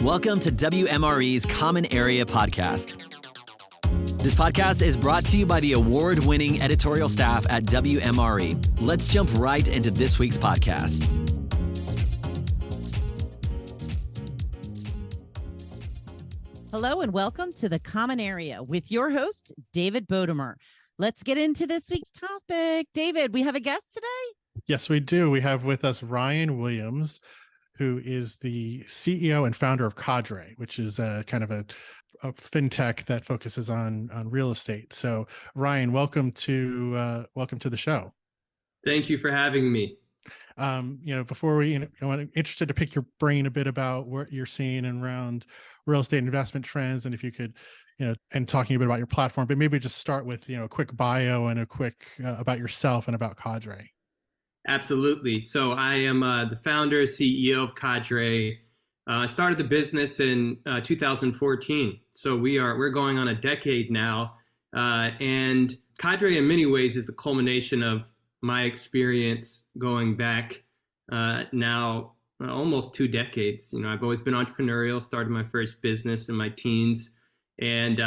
Welcome to WMRE's Common Area Podcast. This podcast is brought to you by the award-winning editorial staff at WMRE. Let's jump right into this week's podcast. Hello and welcome to the Common Area with your host, David Bodamer. Let's get into this week's topic. David, we have a guest today? Yes, we do. We have with us Ryan Williams, who is the CEO and founder of Cadre, which is a kind of a fintech that focuses on real estate. So, Ryan, welcome to the show. Thank you for having me. Before we, I'm interested to pick your brain a bit about what you're seeing around real estate investment trends, and if you could, and talking a bit about your platform. But maybe just start with, a quick bio and a quick about yourself and about Cadre. Absolutely. So I am the founder, CEO of Cadre. I started the business in 2014. So we're going on a decade now. And Cadre in many ways is the culmination of my experience going back now almost 2 decades. I've always been entrepreneurial, started my first business in my teens, and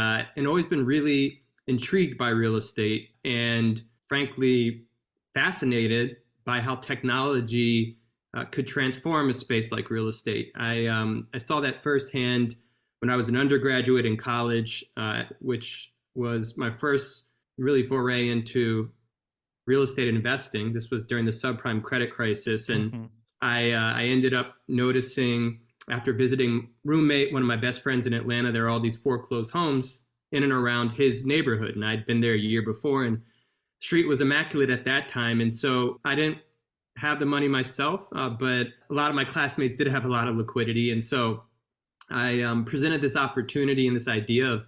always been really intrigued by real estate and frankly fascinated by how technology could transform a space like real estate. I saw that firsthand when I was an undergraduate in college, which was my first really foray into real estate investing. This was during the subprime credit crisis. And I ended up noticing after visiting one of my best friends in Atlanta, there are all these foreclosed homes in and around his neighborhood. And I'd been there a year before, and street was immaculate at that time. And so I didn't have the money myself, but a lot of my classmates did have a lot of liquidity. And so I presented this opportunity and this idea of,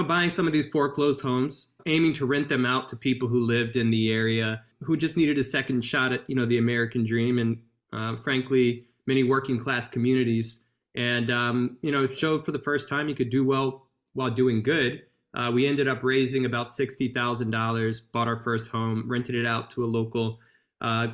buying some of these foreclosed homes, aiming to rent them out to people who lived in the area, who just needed a second shot at, the American dream, and frankly, many working class communities. And, it showed for the first time you could do well while doing good. We ended up raising about $60,000, bought our first home, rented it out to a local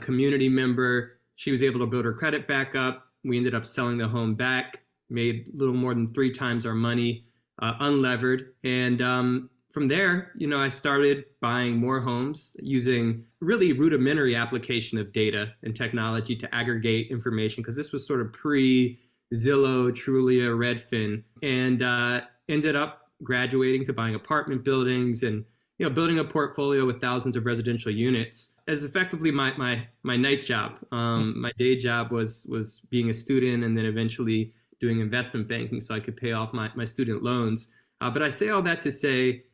community member. She was able to build her credit back up. We ended up selling the home back, made a little more than 3 times our money, unlevered. And from there, I started buying more homes using really rudimentary application of data and technology to aggregate information, because this was sort of pre-Zillow, Trulia, Redfin, and ended up graduating to buying apartment buildings and building a portfolio with thousands of residential units as effectively my night job. My day job was being a student, and then eventually doing investment banking so I could pay off my student loans. But I say all that to say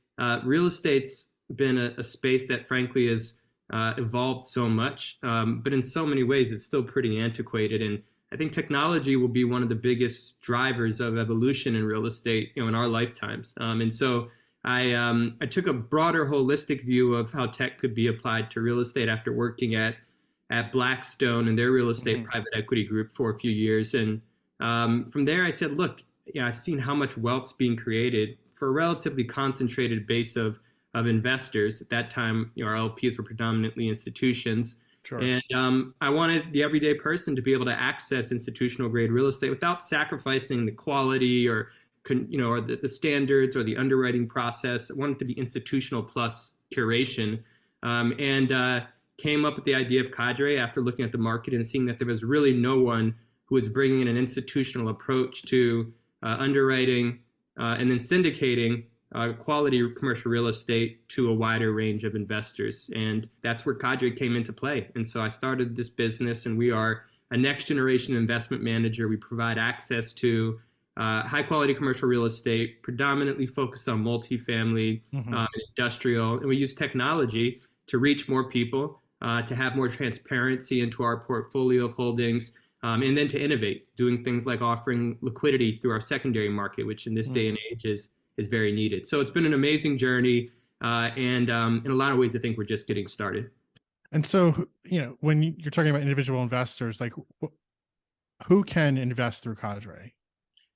real estate's been a space that frankly has evolved so much, but in so many ways it's still pretty antiquated. And I think technology will be one of the biggest drivers of evolution in real estate, in our lifetimes. And so I took a broader, holistic view of how tech could be applied to real estate after working at Blackstone and their real estate private equity group for a few years. And from there, I said, look, I've seen how much wealth's being created for a relatively concentrated base of investors. At that time, our LPs were predominantly institutions. Sure. And I wanted the everyday person to be able to access institutional grade real estate without sacrificing the quality or the standards or the underwriting process. I wanted to be institutional plus curation, and came up with the idea of Cadre after looking at the market and seeing that there was really no one who was bringing in an institutional approach to underwriting and then syndicating quality commercial real estate to a wider range of investors. And that's where Cadre came into play. And so I started this business, and we are a next generation investment manager. We provide access to high quality commercial real estate, predominantly focused on multifamily, industrial. And we use technology to reach more people, to have more transparency into our portfolio of holdings, and then to innovate, doing things like offering liquidity through our secondary market, which in this day and age is very needed. So it's been an amazing journey. And in a lot of ways, I think we're just getting started. And so, when you're talking about individual investors, like who can invest through Cadre?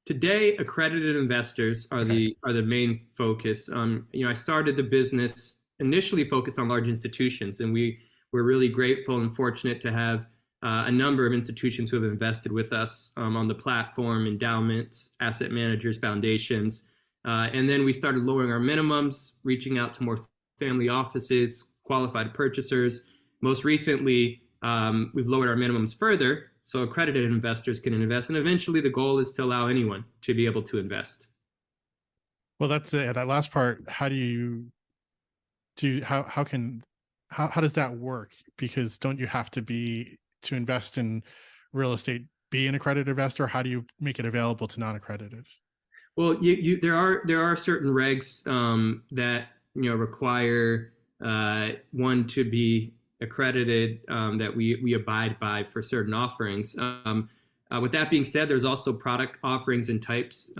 Today, accredited investors are the main focus. I started the business initially focused on large institutions, and we're really grateful and fortunate to have a number of institutions who have invested with us on the platform, endowments, asset managers, foundations. And then we started lowering our minimums, reaching out to more family offices, qualified purchasers. Most recently, we've lowered our minimums further so accredited investors can invest. And eventually the goal is to allow anyone to be able to invest. Well, that's it. That last part, how does that work? Because don't you have to invest in real estate, be an accredited investor? How do you make it available to non-accredited? Well, there are certain regs that require one to be accredited that we abide by for certain offerings. With that being said, there's also product offerings and types.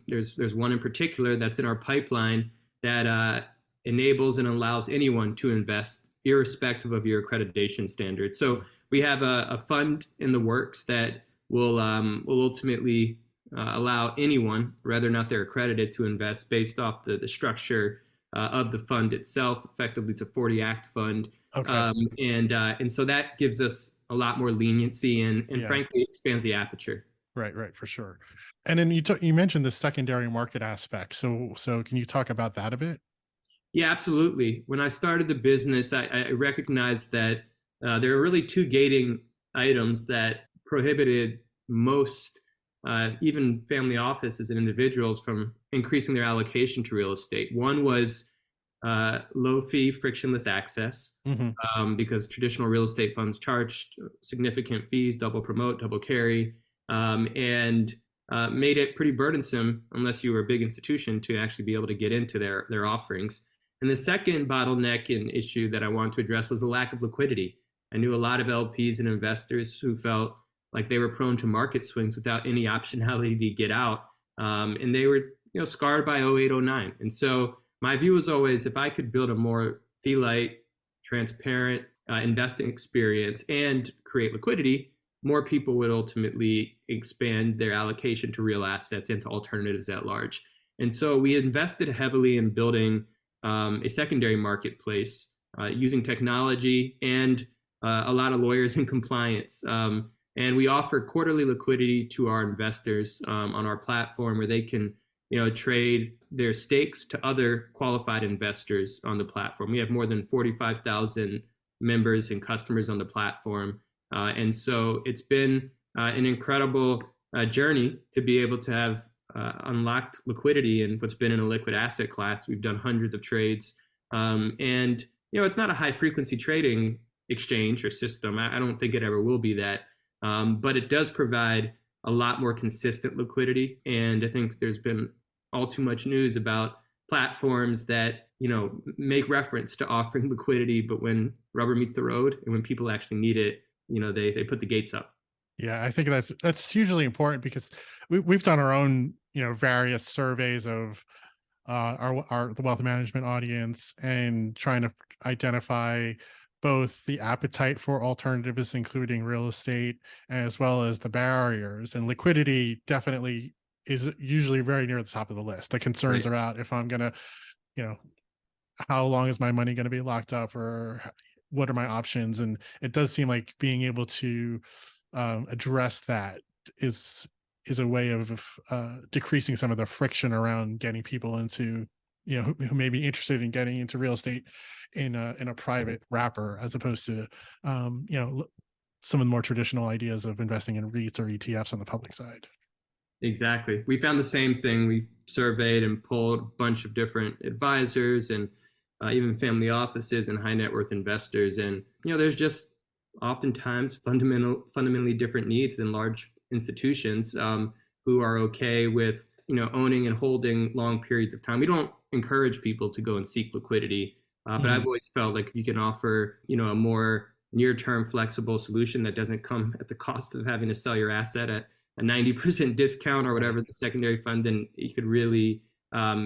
There's one in particular that's in our pipeline that enables and allows anyone to invest irrespective of your accreditation standards. So we have a fund in the works that will ultimately allow anyone, whether or not they're accredited, to invest based off the structure of the fund itself. Effectively, it's a 40 Act fund. Okay. And so that gives us a lot more leniency and frankly expands the aperture. Right, for sure. And then you mentioned the secondary market aspect. So can you talk about that a bit? Yeah, absolutely. When I started the business, I recognized that there are really two gating items that prohibited most, even family offices and individuals, from increasing their allocation to real estate. One was low fee, frictionless access, because traditional real estate funds charged significant fees, double promote, double carry, and made it pretty burdensome unless you were a big institution to actually be able to get into their offerings. And the second bottleneck and issue that I wanted to address was the lack of liquidity. I knew a lot of LPs and investors who felt like they were prone to market swings without any optionality to get out, and they were scarred by 08, 09. And so my view was always, if I could build a more fee-light, transparent investing experience and create liquidity, more people would ultimately expand their allocation to real assets and to alternatives at large. And so we invested heavily in building a secondary marketplace using technology and a lot of lawyers and compliance. And we offer quarterly liquidity to our investors on our platform, where they can trade their stakes to other qualified investors on the platform. We have more than 45,000 members and customers on the platform. And so it's been an incredible journey to be able to have unlocked liquidity in what's been an illiquid asset class. We've done hundreds of trades. And it's not a high frequency trading exchange or system. I don't think it ever will be that. But it does provide a lot more consistent liquidity. And I think there's been all too much news about platforms that make reference to offering liquidity, but when rubber meets the road and when people actually need it, they put the gates up. Yeah, I think that's hugely important, because we've done our own various surveys of the wealth management audience, and trying to identify both the appetite for alternatives, including real estate, as well as the barriers. And liquidity definitely is usually very near the top of the list. The concerns about if I'm going to, how long is my money going to be locked up, or what are my options? And it does seem like being able to address that is a way of decreasing some of the friction around getting people into, who may be interested in getting into real estate in a private wrapper, as opposed to some of the more traditional ideas of investing in REITs or ETFs on the public side. Exactly. We found the same thing. We surveyed and polled a bunch of different advisors and even family offices and high net worth investors. And, there's just oftentimes fundamentally different needs than large institutions who are okay with, owning and holding long periods of time. We don't encourage people to go and seek liquidity, but I've always felt like you can offer, a more near-term flexible solution that doesn't come at the cost of having to sell your asset at a 90% discount or whatever the secondary fund, then you could really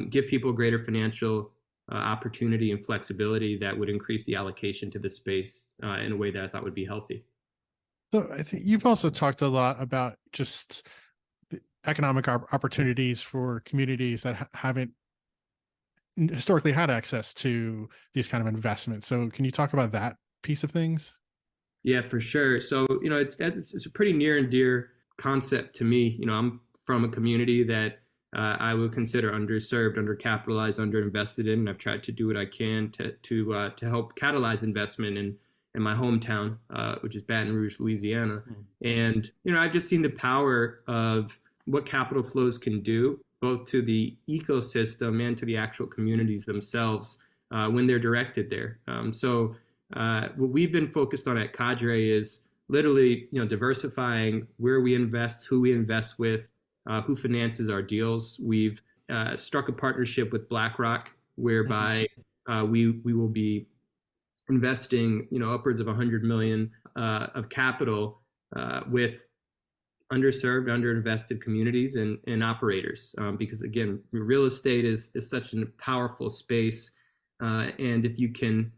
give people greater financial opportunity and flexibility that would increase the allocation to the space in a way that I thought would be healthy. So I think you've also talked a lot about just the economic opportunities for communities that haven't historically had access to these kind of investments. So can you talk about that piece of things? Yeah, for sure. So, it's a pretty near and dear concept to me. I'm from a community that I would consider underserved, undercapitalized, underinvested in. And I've tried to do what I can to help catalyze investment in my hometown, which is Baton Rouge, Louisiana. And, I've just seen the power of what capital flows can do, both to the ecosystem and to the actual communities themselves when they're directed there. What we've been focused on at Cadre is literally, diversifying where we invest, who we invest with, who finances our deals. We've struck a partnership with BlackRock, whereby we will be investing, upwards of 100 million of capital with underserved, underinvested communities and operators. Because again, real estate is such a powerful space, and if you can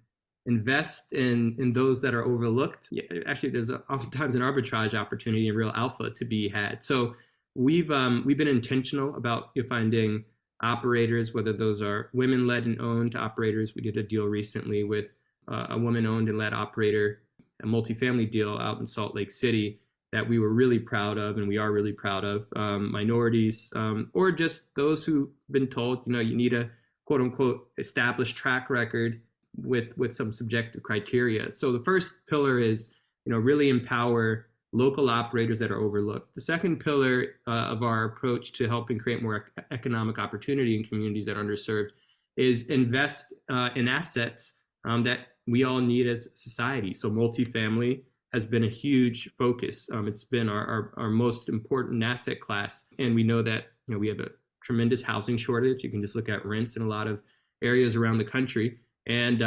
invest in those that are overlooked, actually there's oftentimes an arbitrage opportunity and real alpha to be had. So we've been intentional about finding operators, whether those are women-led and owned operators. We did a deal recently with a woman-owned and led operator, a multifamily deal out in Salt Lake City that we were really proud of, and we are really proud of. Minorities, or just those who've been told, you need a quote unquote established track record with some subjective criteria. So the first pillar is, really empower local operators that are overlooked. The second pillar of our approach to helping create more economic opportunity in communities that are underserved is invest in assets that we all need as society. So multifamily has been a huge focus. It's been our most important asset class. And we know that, we have a tremendous housing shortage. You can just look at rents in a lot of areas around the country. And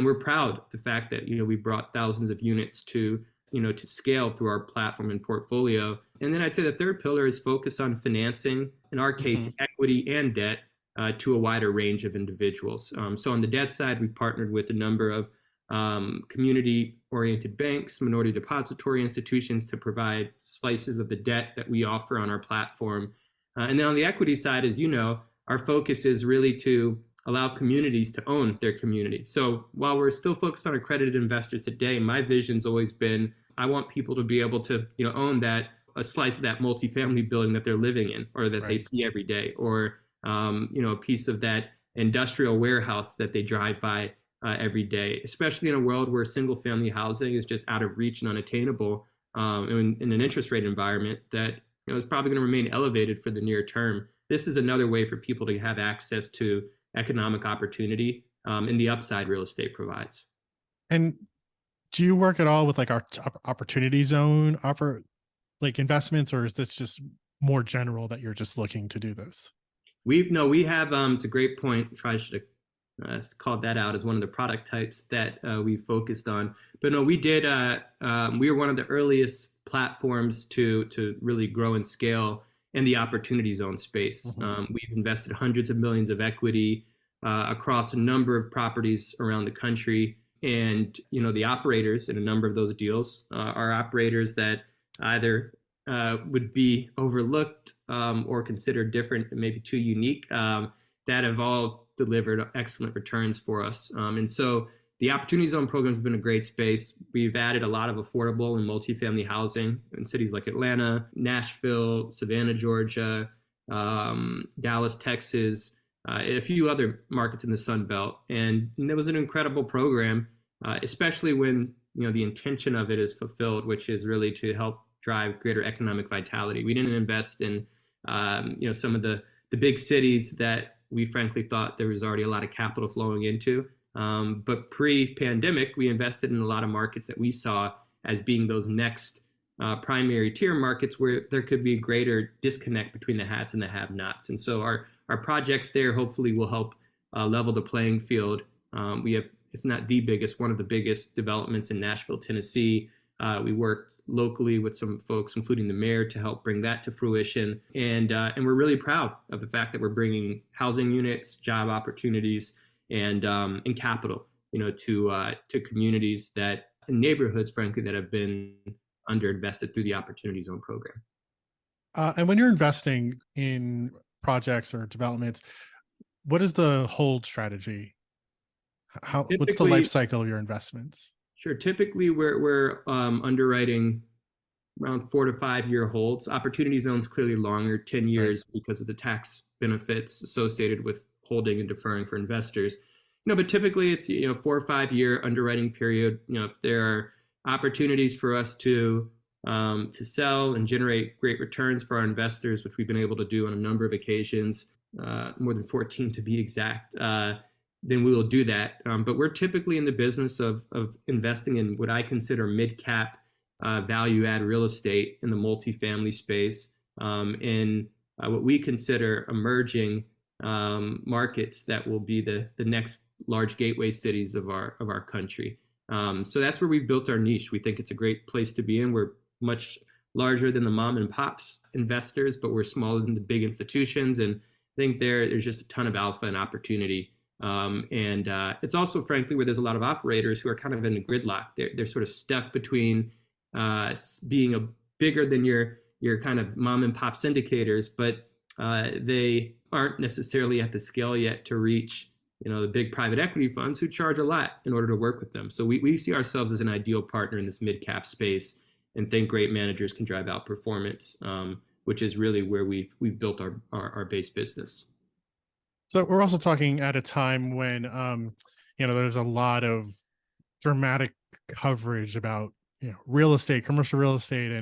we're proud of the fact that, we brought thousands of units to scale through our platform and portfolio. And then I'd say the third pillar is focus on financing, in our case, equity and debt, to a wider range of individuals. So on the debt side, we've partnered with a number of community-oriented banks, minority depository institutions to provide slices of the debt that we offer on our platform. And then on the equity side, as you know, our focus is really to allow communities to own their community. So while we're still focused on accredited investors today, my vision's always been, I want people to be able to, own a slice of that multifamily building that they're living in, or that they see every day, or, a piece of that industrial warehouse that they drive by every day, especially in a world where single family housing is just out of reach and unattainable, in an interest rate environment that, is probably going to remain elevated for the near term. This is another way for people to have access to economic opportunity and the upside real estate provides. And do you work at all with our opportunity zone investments, or is this just more general that you're just looking to do this? We have, it's a great point. I should have called that out as one of the product types that we focused on. But no, we did, we were one of the earliest platforms to really grow and scale in the opportunity zone space. We've invested hundreds of millions of equity across a number of properties around the country. And, the operators in a number of those deals are operators that either would be overlooked or considered different and maybe too unique, that have all delivered excellent returns for us. And so the Opportunity Zone program has been a great space. We've added a lot of affordable and multifamily housing in cities like Atlanta, Nashville, Savannah, Georgia, Dallas, Texas, a few other markets in the Sun Belt. And it was an incredible program, especially when, the intention of it is fulfilled, which is really to help drive greater economic vitality. We didn't invest in, some of the big cities that we frankly thought there was already a lot of capital flowing into. But pre-pandemic, we invested in a lot of markets that we saw as being those next primary tier markets where there could be a greater disconnect between the haves and the have-nots. And so our projects there hopefully will help level the playing field. We have, if not the biggest, one of the biggest developments in Nashville, Tennessee. We worked locally with some folks, including the mayor, to help bring that to fruition. And we're really proud of the fact that we're bringing housing units, job opportunities, and capital, to communities that, in neighborhoods, frankly, that have been underinvested through the Opportunity Zone program. And when you're investing in projects or developments, what is the hold strategy? What's the life cycle of your investments? Sure. Typically, we're underwriting around 4 to 5 year holds. Opportunity zones clearly longer, 10 Right. years, because of the tax benefits associated with holding and deferring for investors. But typically it's 4 or 5 year underwriting period. If there are opportunities for us to sell and generate great returns for our investors, which we've been able to do on a number of occasions, more than 14 to be exact, then we will do that. But we're typically in the business of investing in what I consider mid-cap value add real estate in the multifamily space, in what we consider emerging markets that will be the next large gateway cities of our country. So that's where we've built our niche. We think it's a great place to be in. We're much larger than the mom and pops investors, but we're smaller than the big institutions. And I think there's just a ton of alpha and opportunity. And it's also, frankly, where there's a lot of operators who are kind of in a gridlock. They're sort of stuck between being a bigger than your kind of mom and pop syndicators, but they aren't necessarily at the scale yet to reach the big private equity funds who charge a lot in order to work with them. So we see ourselves as an ideal partner in this mid-cap space, and think great managers can drive out performance, which is really where we've built our base business. So we're also talking at a time when there's a lot of dramatic coverage about real estate, commercial real estate,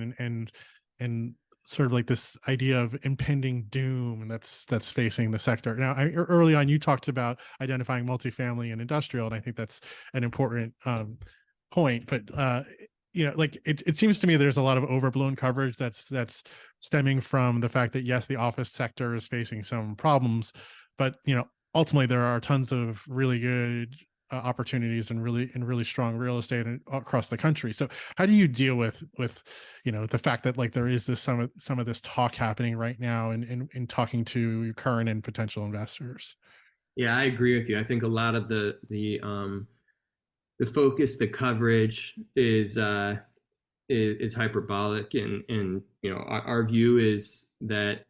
and sort of like this idea of impending doom that's facing the sector. Now, early on, you talked about identifying multifamily and industrial, and I think that's an important point. But it seems to me there's a lot of overblown coverage that's stemming from the fact that, yes, the office sector is facing some problems, but ultimately there are tons of really good opportunities and really strong real estate across the country. So how do you deal with the fact that there is this some of this talk happening right now in talking to your current and potential investors? Yeah, I agree with you. I think a lot of the focus, the coverage is hyperbolic, and our view is that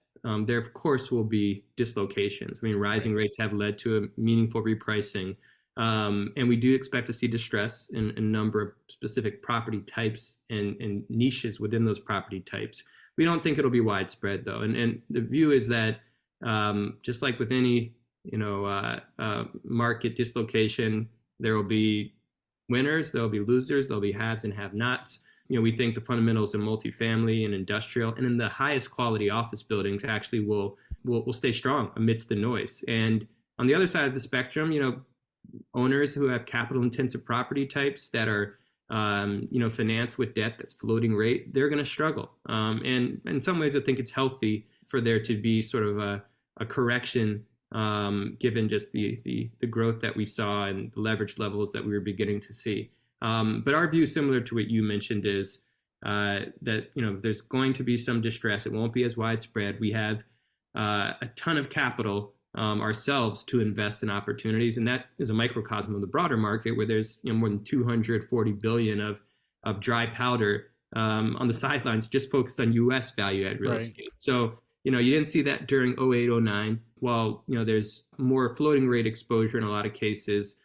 there of course will be dislocations. I mean, rising rates have led to a meaningful repricing. And we do expect to see distress in a number of specific property types and niches within those property types. We don't think it'll be widespread, though. And the view is that just like with any market dislocation, there will be winners, there'll be losers, there'll be haves and have-nots. We think the fundamentals in multifamily and industrial and in the highest quality office buildings actually will stay strong amidst the noise. And on the other side of the spectrum, owners who have capital intensive property types that are financed with debt that's floating rate, they're going to struggle. And in some ways, I think it's healthy for there to be sort of a correction, given just the growth that we saw and the leverage levels that we were beginning to see. But our view, similar to what you mentioned, is that there's going to be some distress. It won't be as widespread. We have a ton of capital ourselves to invest in opportunities, and that is a microcosm of the broader market, where there's more than 240 billion of dry powder on the sidelines, just focused on U.S. value add real estate. So you didn't see that during 0809. While there's more floating rate exposure in a lot of cases,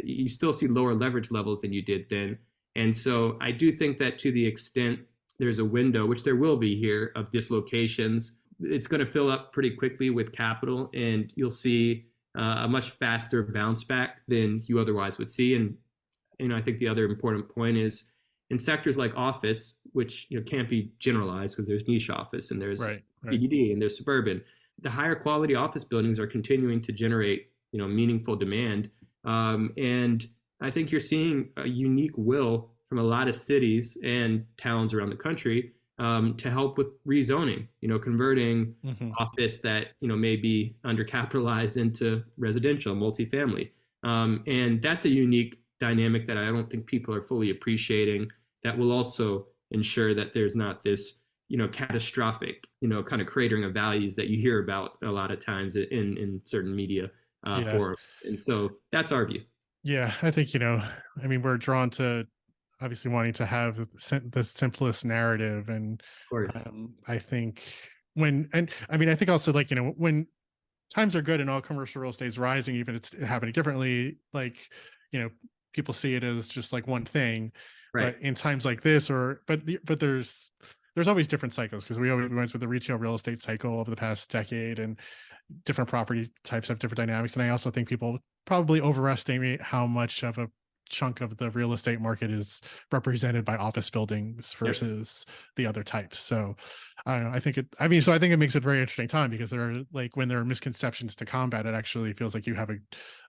you still see lower leverage levels than you did then. And so I do think that to the extent there's a window, which there will be here, of dislocations, it's going to fill up pretty quickly with capital, and you'll see a much faster bounce back than you otherwise would see. And I think the other important point is, in sectors like office, which can't be generalized because there's niche office and there's CBD and there's suburban, the higher quality office buildings are continuing to generate meaningful demand. And I think you're seeing a unique will from a lot of cities and towns around the country to help with rezoning, converting office that, may be undercapitalized into residential, multifamily. And that's a unique dynamic that I don't think people are fully appreciating, that will also ensure that there's not this, catastrophic, kind of cratering of values that you hear about a lot of times in certain media forums. And so that's our view. Yeah, I think, we're drawn to obviously wanting to have the simplest narrative. And of course, I think I think also, when times are good and all commercial real estate is rising, even it's happening differently, people see it as just like one thing. Right. But in times like this, but there's always different cycles, because we went through the retail real estate cycle over the past decade, and different property types have different dynamics. And I also think people probably overestimate how much of a chunk of the real estate market is represented by office buildings versus the other types. So I don't know. So I think it makes it a very interesting time, because there are, like, when there are misconceptions to combat, it actually feels like you have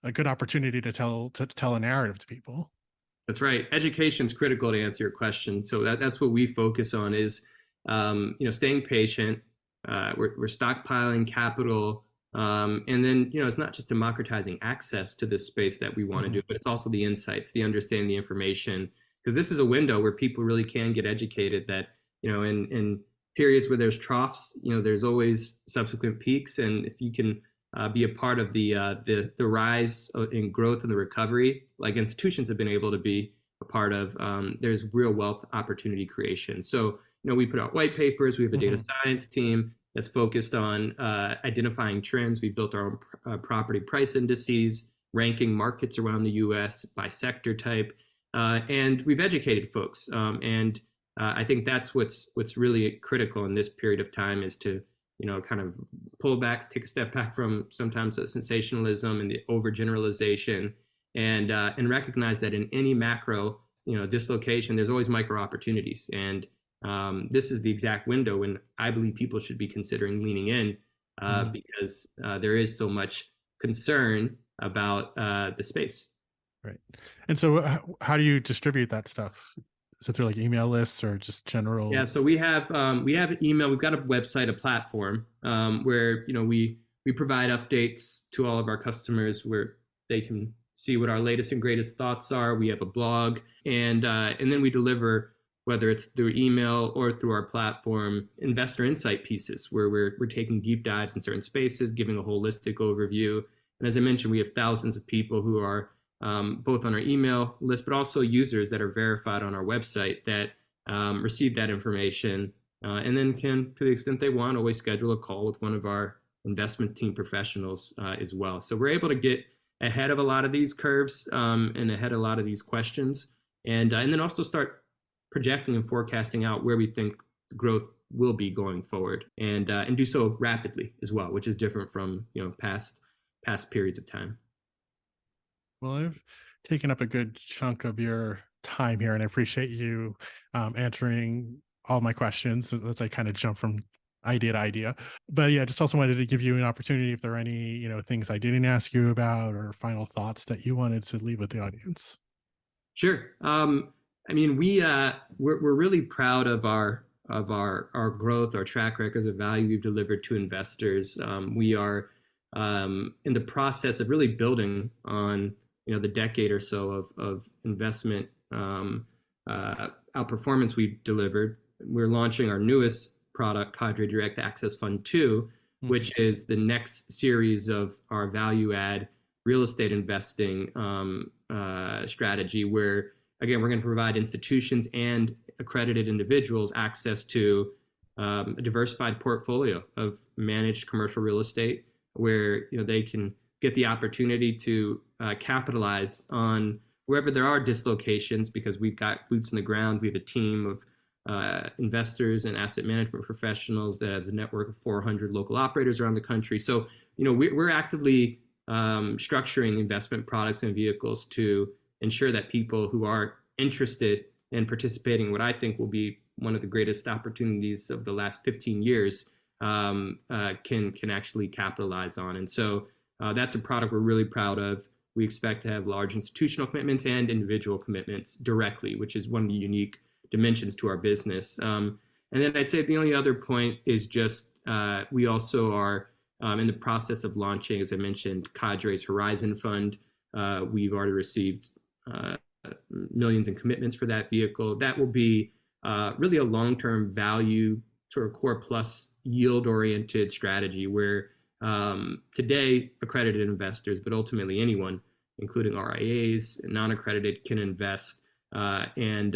a good opportunity to tell a narrative to people. That's right. Education is critical to answer your question. So that's what we focus on is, staying patient. We're stockpiling capital. And then, it's not just democratizing access to this space that we want to do, but it's also the insights, the understanding, the information, because this is a window where people really can get educated that, in periods where there's troughs, there's always subsequent peaks. And if you can be a part of the rise in growth and the recovery, like institutions have been able to be a part of, there's real wealth opportunity creation. So, we put out white papers. We have a data science team that's focused on identifying trends. We've built our own property price indices, ranking markets around the U.S. by sector type, and we've educated folks. And I think that's what's really critical in this period of time, is to kind of pull back, take a step back from sometimes the sensationalism and the overgeneralization, and recognize that in any macro dislocation, there's always micro opportunities. And this is the exact window when I believe people should be considering leaning in, because there is so much concern about the space. Right. And so how do you distribute that stuff? Is it through like email lists or just general? Yeah, so we have email. We've got a website, a platform where we provide updates to all of our customers, where they can see what our latest and greatest thoughts are. We have a blog, and then we deliver, whether it's through email or through our platform, investor insight pieces where we're taking deep dives in certain spaces, giving a holistic overview. And as I mentioned, we have thousands of people who are both on our email list, but also users that are verified on our website that receive that information, and then can, to the extent they want, always schedule a call with one of our investment team professionals as well. So we're able to get ahead of a lot of these curves and ahead of a lot of these questions, and then also start projecting and forecasting out where we think growth will be going forward, and do so rapidly as well, which is different from past periods of time. Well, I've taken up a good chunk of your time here, and I appreciate you answering all my questions as I kind of jump from idea to idea. But yeah, just also wanted to give you an opportunity if there are any things I didn't ask you about, or final thoughts that you wanted to leave with the audience. Sure. I mean, we're really proud of our growth, our track record, the value we've delivered to investors. We are in the process of really building on the decade or so of investment outperformance we've delivered. We're launching our newest product, Cadre Direct Access Fund 2, which is the next series of our value add real estate investing strategy, where again, we're going to provide institutions and accredited individuals access to a diversified portfolio of managed commercial real estate, where they can get the opportunity to capitalize on wherever there are dislocations, because we've got boots on the ground. We have a team of investors and asset management professionals that has a network of 400 local operators around the country. So, we're actively structuring investment products and vehicles to ensure that people who are interested in participating in what I think will be one of the greatest opportunities of the last 15 years can actually capitalize on. And so that's a product we're really proud of. We expect to have large institutional commitments and individual commitments directly, which is one of the unique dimensions to our business. And then I'd say the only other point is just we also are in the process of launching, as I mentioned, Cadre's Horizon Fund. We've already received millions in commitments for that vehicle. That will be really a long-term value sort of core plus yield-oriented strategy, where today accredited investors, but ultimately anyone, including RIAs and non-accredited, can invest and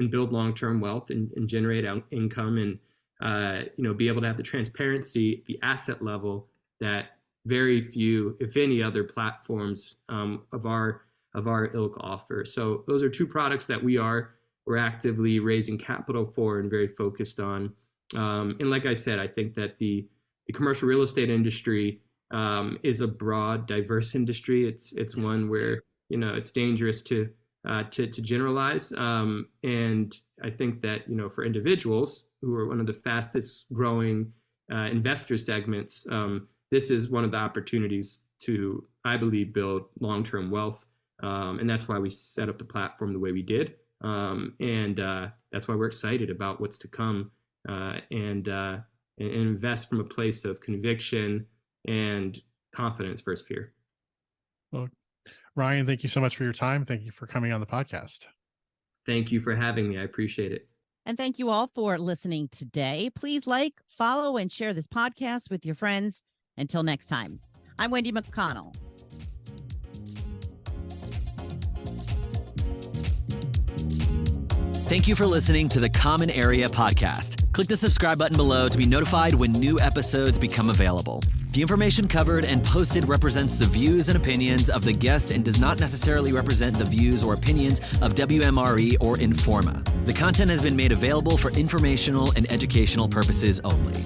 build long-term wealth and generate income, and be able to have the transparency at the asset level that very few, if any, other platforms of our of our ilk offer. So those are two products that we're actively raising capital for and very focused on. And like I said, I think that the commercial real estate industry is a broad, diverse industry. It's one where it's dangerous to generalize. And I think that for individuals who are one of the fastest growing investor segments, this is one of the opportunities to, I believe, build long-term wealth. And that's why we set up the platform the way we did. And that's why we're excited about what's to come, and invest from a place of conviction and confidence versus fear. Well, Ryan, thank you so much for your time. Thank you for coming on the podcast. Thank you for having me. I appreciate it. And thank you all for listening today. Please like, follow, and share this podcast with your friends. Until next time, I'm Wendy McConnell. Thank you for listening to the Common Area Podcast. Click the subscribe button below to be notified when new episodes become available. The information covered and posted represents the views and opinions of the guest and does not necessarily represent the views or opinions of WMRE or Informa. The content has been made available for informational and educational purposes only.